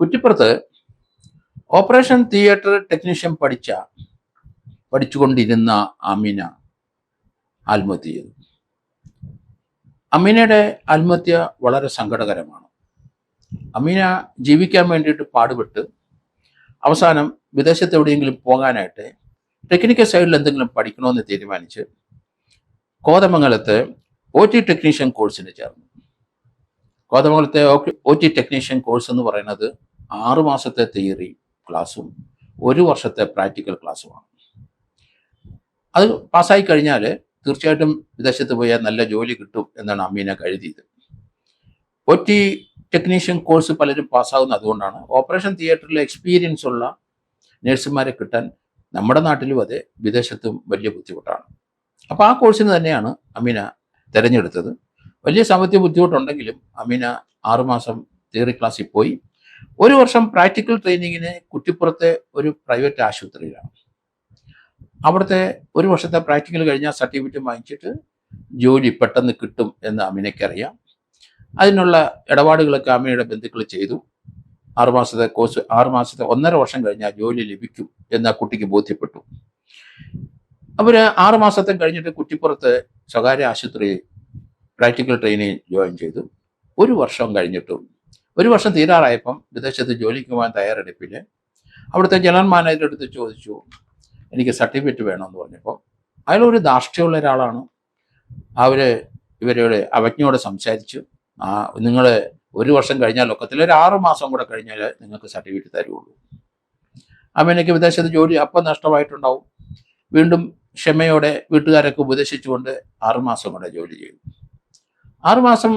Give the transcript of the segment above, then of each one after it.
കുറ്റിപ്പുറത്ത് operation theatre technician പഠിച്ചുകൊണ്ടിരുന്ന അമീന ആത്മഹത്യ ചെയ്തു. അമീനയുടെ ആത്മഹത്യ വളരെ സങ്കടകരമാണ്. അമീന ജീവിക്കാൻ വേണ്ടിയിട്ട് പാടുപെട്ട് അവസാനം വിദേശത്ത് എവിടെയെങ്കിലും പോകാനായിട്ട് ടെക്നിക്കൽ സൈഡിൽ എന്തെങ്കിലും പഠിക്കണമെന്ന് തീരുമാനിച്ച് കോതമംഗലത്ത് OT ടെക്നീഷ്യൻ കോഴ്സിന് ചേർന്നു. കോതമംഗലത്തെ OT ടെക്നീഷ്യൻ കോഴ്സ് എന്ന് പറയുന്നത് 6 മാസത്തെ തിയറി ക്ലാസ്സും 1 വർഷത്തെ പ്രാക്ടിക്കൽ ക്ലാസ്സുമാണ്. അത് പാസ്സായി കഴിഞ്ഞാൽ തീർച്ചയായിട്ടും വിദേശത്ത് പോയാൽ നല്ല ജോലി കിട്ടും എന്നാണ് അമീന കരുതിയത്. OT ടെക്നീഷ്യൻ കോഴ്സ് പലരും പാസ്സാകുന്നത് അതുകൊണ്ടാണ്. ഓപ്പറേഷൻ തിയേറ്ററിൽ എക്സ്പീരിയൻസ് ഉള്ള നഴ്സുമാരെ കിട്ടാൻ നമ്മുടെ നാട്ടിലും അതെ വിദേശത്തും വലിയ ബുദ്ധിമുട്ടാണ്. അപ്പോൾ ആ കോഴ്സിന് തന്നെയാണ് അമീന തിരഞ്ഞെടുത്തത്. വലിയ സാമ്പത്തിക ബുദ്ധിമുട്ടുണ്ടെങ്കിലും അമീന 6 മാസം തിയറി ക്ലാസ്സിൽ പോയി. 1 വർഷം പ്രാക്ടിക്കൽ ട്രെയിനിങ്ങിന് കുറ്റിപ്പുറത്തെ ഒരു പ്രൈവറ്റ് ആശുപത്രിയിലാണ്. അവിടുത്തെ 1 വർഷത്തെ പ്രാക്ടിക്കൽ കഴിഞ്ഞാൽ സർട്ടിഫിക്കറ്റ് വാങ്ങിച്ചിട്ട് ജോലി പെട്ടെന്ന് കിട്ടും എന്ന് അമീനയ്ക്കറിയാം. അതിനുള്ള ഇടപാടുകളൊക്കെ അമീനയുടെ ബന്ധുക്കൾ ചെയ്തു. 6 മാസത്തെ കോഴ്സ് 6 മാസത്തെ 1.5 വർഷം കഴിഞ്ഞാൽ ജോലി ലഭിക്കും എന്ന് ആ കുട്ടിക്ക് ബോധ്യപ്പെട്ടു. അവർ 6 മാസത്തെ കഴിഞ്ഞിട്ട് കുറ്റിപ്പുറത്ത് സ്വകാര്യ ആശുപത്രി പ്രാക്ടിക്കൽ ട്രെയിനിങ് ജോയിൻ ചെയ്തു. 1 വർഷം കഴിഞ്ഞിട്ടും 1 വർഷം തീരാറായപ്പം വിദേശത്ത് ജോലിക്ക് പോകാൻ തയ്യാറെടുപ്പിൽ അവിടുത്തെ ജനറൽ മാനേജറുടെ അടുത്ത് ചോദിച്ചു, എനിക്ക് സർട്ടിഫിക്കറ്റ് വേണമെന്ന് പറഞ്ഞപ്പോൾ അയാളൊരു ധാർഷ്ട്യമുള്ള ഒരാളാണ്. ഇവരോട് അവജ്ഞയോട് സംസാരിച്ചു, നിങ്ങൾ 1 വർഷം കഴിഞ്ഞാൽ ഒക്കത്തില്ല, ഒരു 6 മാസം കൂടെ കഴിഞ്ഞാൽ നിങ്ങൾക്ക് സർട്ടിഫിക്കറ്റ് തരുള്ളൂ. അമീനയ്ക്ക് വിദേശത്ത് ജോലി അപ്പം നഷ്ടമായിട്ടുണ്ടാവും. വീണ്ടും ക്ഷമയോടെ വീട്ടുകാരൊക്കെ ഉപദേശിച്ചുകൊണ്ട് 6 മാസം കൂടെ ജോലി ചെയ്തു. 6 മാസം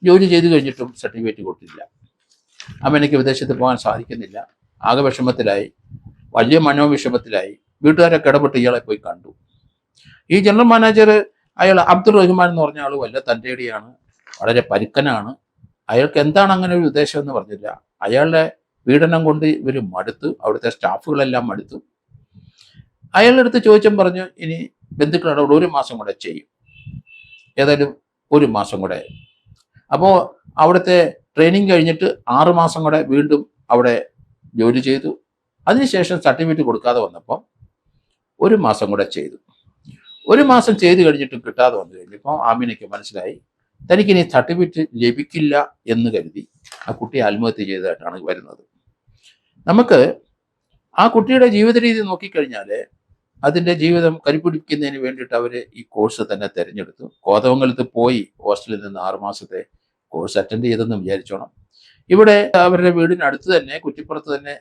ജോലി ചെയ്തു കഴിഞ്ഞിട്ടും സർട്ടിഫിക്കറ്റ് കൊടുത്തില്ല. അമീനയ്ക്ക് വിദേശത്ത് പോകാൻ സാധിക്കുന്നില്ല. ആകെ വിഷമത്തിലായി, വലിയ മനോവിഷമത്തിലായി. വീട്ടുകാരൊക്കെ ഇടപെട്ട് ഇയാളെ പോയി കണ്ടു. ഈ ജനറൽ മാനേജർ അയാൾ അബ്ദുൾ റഹ്മാൻ എന്ന് പറഞ്ഞ ആൾ വല്ല തൻ്റെടിയാണ്, വളരെ പരുക്കനാണ്. അയാൾക്ക് എന്താണ് അങ്ങനെ ഒരു ഉദ്ദേശം എന്ന് പറഞ്ഞില്ല. അയാളുടെ പീഡനം കൊണ്ട് ഇവർ മടുത്തു, അവിടുത്തെ സ്റ്റാഫുകളെല്ലാം മടുത്തു. അയാളുടെ അടുത്ത് ചോദിച്ചും പറഞ്ഞു, ഇനി ബന്ധുക്കളോട് 1 മാസം കൂടെ ചെയ്യും, ഏതായാലും 1 മാസം കൂടെ. അപ്പോൾ അവിടുത്തെ ട്രെയിനിങ് കഴിഞ്ഞിട്ട് 6 മാസം കൂടെ വീണ്ടും അവിടെ ജോലി ചെയ്തു. അതിനുശേഷം സർട്ടിഫിക്കറ്റ് കൊടുക്കാതെ വന്നപ്പോൾ 1 മാസം കൂടെ ചെയ്തു. 1 മാസം ചെയ്ത് കഴിഞ്ഞിട്ടും കിട്ടാതെ വന്നു കഴിഞ്ഞപ്പോൾ ആമീനയ്ക്ക് മനസ്സിലായി തനിക്കിനി സർട്ടിഫിക്കറ്റ് ലഭിക്കില്ല എന്ന് കരുതി ആ കുട്ടി ആത്മഹത്യ ചെയ്തതായിട്ടാണ് വരുന്നത്. നമുക്ക് ആ കുട്ടിയുടെ ജീവിത രീതി നോക്കിക്കഴിഞ്ഞാൽ അതിൻ്റെ ജീവിതം കരിപ്പിടിക്കുന്നതിന് വേണ്ടിയിട്ട് അവർ ഈ കോഴ്സ് തന്നെ തിരഞ്ഞെടുത്തു. കോതമംഗലത്ത് പോയി ഹോസ്റ്റലിൽ നിന്ന് 6 മാസത്തെ കോഴ്സ് അറ്റൻഡ് ചെയ്തെന്ന് വിചാരിച്ചോണം. ഇവിടെ അവരുടെ വീടിനടുത്ത് തന്നെ കുറ്റിപ്പുറത്ത് തന്നെ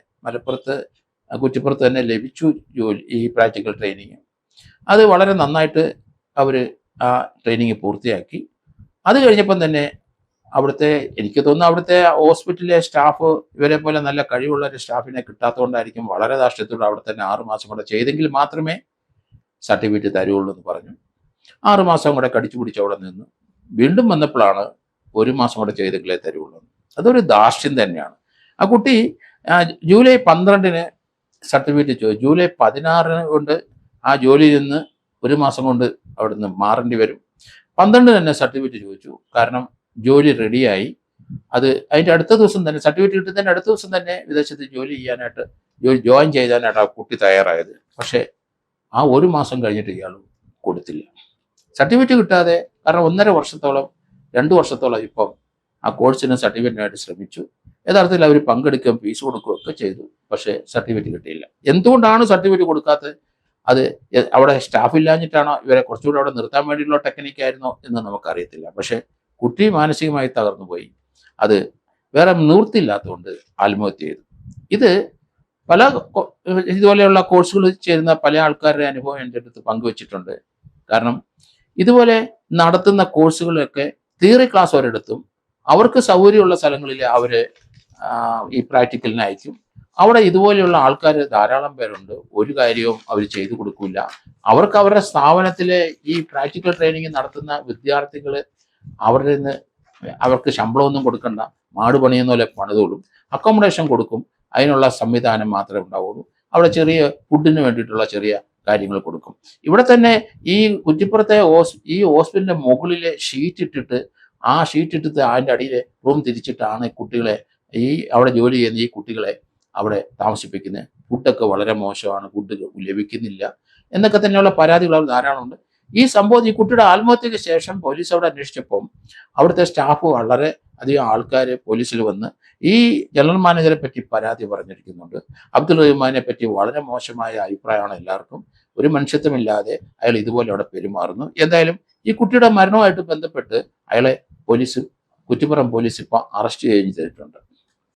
കുറ്റിപ്പുറത്ത് തന്നെ ലഭിച്ചു ജോലി, ഈ പ്രാക്ടിക്കൽ ട്രെയിനിങ്. അത് വളരെ നന്നായിട്ട് അവർ ആ ട്രെയിനിങ് പൂർത്തിയാക്കി. അത് കഴിഞ്ഞപ്പം തന്നെ എനിക്ക് തോന്നുന്നു അവിടുത്തെ ഹോസ്പിറ്റലിലെ സ്റ്റാഫ് ഇവരെ പോലെ നല്ല കഴിവുള്ള ഒരു സ്റ്റാഫിനെ കിട്ടാത്തതുകൊണ്ടായിരിക്കും വളരെ ധാർഷ്ട്യത്തോടെ അവിടെ തന്നെ 6 മാസം കൂടെ ചെയ്തെങ്കിൽ മാത്രമേ സർട്ടിഫിക്കറ്റ് തരുള്ളൂ എന്ന് പറഞ്ഞു. 6 മാസം കൂടെ കടിച്ചു പിടിച്ച് അവിടെ നിന്ന് വീണ്ടും വന്നപ്പോഴാണ് 1 മാസം കൂടെ ചെയ്തെങ്കിലേ തരുള്ളൂ. അതൊരു ധാർഷ്ട്യം തന്നെയാണ്. ആ കുട്ടി ജൂലൈ 12-ന് സർട്ടിഫിക്കറ്റ് ചോദിച്ചു. ജൂലൈ 16 കൊണ്ട് ആ ജോലിയിൽ നിന്ന് 1 മാസം കൊണ്ട് അവിടെ നിന്ന് മാറേണ്ടി വരും. 12 തന്നെ സർട്ടിഫിക്കറ്റ് ചോദിച്ചു. കാരണം ജോലി റെഡിയായി. അതിൻ്റെ അടുത്ത ദിവസം തന്നെ സർട്ടിഫിക്കറ്റ് കിട്ടുന്നതിൻ്റെ അടുത്ത ദിവസം തന്നെ വിദേശത്ത് ജോയിൻ ചെയ്യാനായിട്ട് ആ കുട്ടി തയ്യാറായത്. പക്ഷേ ആ 1 മാസം കഴിഞ്ഞിട്ട് ഇയാൾ കൊടുത്തില്ല സർട്ടിഫിക്കറ്റ് കിട്ടാതെ. കാരണം 1.5 വർഷത്തോളം 2 വർഷത്തോളം ഇപ്പം ആ കോഴ്സിന് സർട്ടിഫിക്കറ്റിനായിട്ട് ശ്രമിച്ചു. യഥാർത്ഥത്തിൽ അവർ പങ്കെടുക്കുകയും ഫീസ് കൊടുക്കുകയും ഒക്കെ ചെയ്തു. പക്ഷേ സർട്ടിഫിക്കറ്റ് കിട്ടിയില്ല. എന്തുകൊണ്ടാണ് സർട്ടിഫിക്കറ്റ് കൊടുക്കാത്തത്? അത് അവിടെ സ്റ്റാഫ് ഇല്ലാഞ്ഞിട്ടാണോ, ഇവരെ കുറച്ചുകൂടെ അവിടെ നിർത്താൻ വേണ്ടിയിട്ടുള്ള ടെക്നിക്കായിരുന്നോ എന്ന് നമുക്കറിയത്തില്ല. പക്ഷേ കുട്ടി മാനസികമായി തകർന്നു പോയി. അത് വേറെ നിവൃത്തിയില്ലാത്തതുകൊണ്ട് ആത്മഹത്യ ചെയ്തു. ഇത് ഇതുപോലെയുള്ള കോഴ്സുകൾ ചേരുന്ന പല ആൾക്കാരുടെ അനുഭവം എൻ്റെ അടുത്ത് പങ്കുവച്ചിട്ടുണ്ട്. കാരണം ഇതുപോലെ നടത്തുന്ന കോഴ്സുകളൊക്കെ തിയറി ക്ലാസ് ഒരിടത്തും അവർക്ക് സൗകര്യമുള്ള സ്ഥലങ്ങളിൽ അവർ ഈ പ്രാക്ടിക്കലിന് അയക്കും. അവിടെ ഇതുപോലെയുള്ള ആൾക്കാർ ധാരാളം പേരുണ്ട്. ഒരു കാര്യവും അവർ ചെയ്തു കൊടുക്കില്ല. അവർക്ക് അവരുടെ സ്ഥാപനത്തിലെ ഈ പ്രാക്ടിക്കൽ ട്രെയിനിങ് നടത്തുന്ന വിദ്യാർത്ഥികൾ അവരുടെ നിന്ന് അവർക്ക് ശമ്പളമൊന്നും കൊടുക്കണ്ട, മാട് പണിയുന്ന പോലെ പണിതോളും, അക്കോമഡേഷൻ കൊടുക്കും, അതിനുള്ള സംവിധാനം മാത്രമേ ഉണ്ടാവുള്ളൂ. അവിടെ ചെറിയ ഫുഡിന് വേണ്ടിയിട്ടുള്ള ചെറിയ കാര്യങ്ങൾ കൊടുക്കും. ഇവിടെ തന്നെ ഈ കുറ്റിപ്പുറത്തെ ഈ ഹോസ്പിറ്റലിന്റെ മുകളിലെ ഷീറ്റ് ഇട്ടിട്ട് അതിൻ്റെ അടിയിൽ റൂം തിരിച്ചിട്ടാണ് കുട്ടികളെ ഈ അവിടെ ജോലി ചെയ്യുന്ന ഈ കുട്ടികളെ അവിടെ താമസിപ്പിക്കുന്നത്, ഫുഡൊക്കെ വളരെ മോശമാണ്, ഫുഡ് ലഭിക്കുന്നില്ല എന്നൊക്കെ തന്നെയുള്ള പരാതികൾ അവിടെ ധാരാളമുണ്ട്. ഈ സംഭവം ഈ കുട്ടിയുടെ ആത്മഹത്യക്ക് ശേഷം പോലീസ് അവിടെ അന്വേഷിച്ചപ്പം അവിടുത്തെ സ്റ്റാഫ് വളരെ അധികം ആൾക്കാർ പോലീസിൽ വന്ന് ഈ ജനറൽ മാനേജറെ പറ്റി പരാതി പറഞ്ഞിരിക്കുന്നുണ്ട്. അബ്ദുൾ റഹ്മാനെ പറ്റി വളരെ മോശമായ അഭിപ്രായമാണ് എല്ലാവർക്കും. ഒരു മനുഷ്യത്വമില്ലാതെ അയാൾ ഇതുപോലെ അവിടെ പെരുമാറുന്നു. എന്തായാലും ഈ കുട്ടിയുടെ മരണവുമായിട്ട് ബന്ധപ്പെട്ട് അയാളെ പോലീസ്, കുറ്റിപ്പുറം പോലീസ് ഇപ്പോൾ അറസ്റ്റ് ചെയ്തിട്ടുണ്ട്.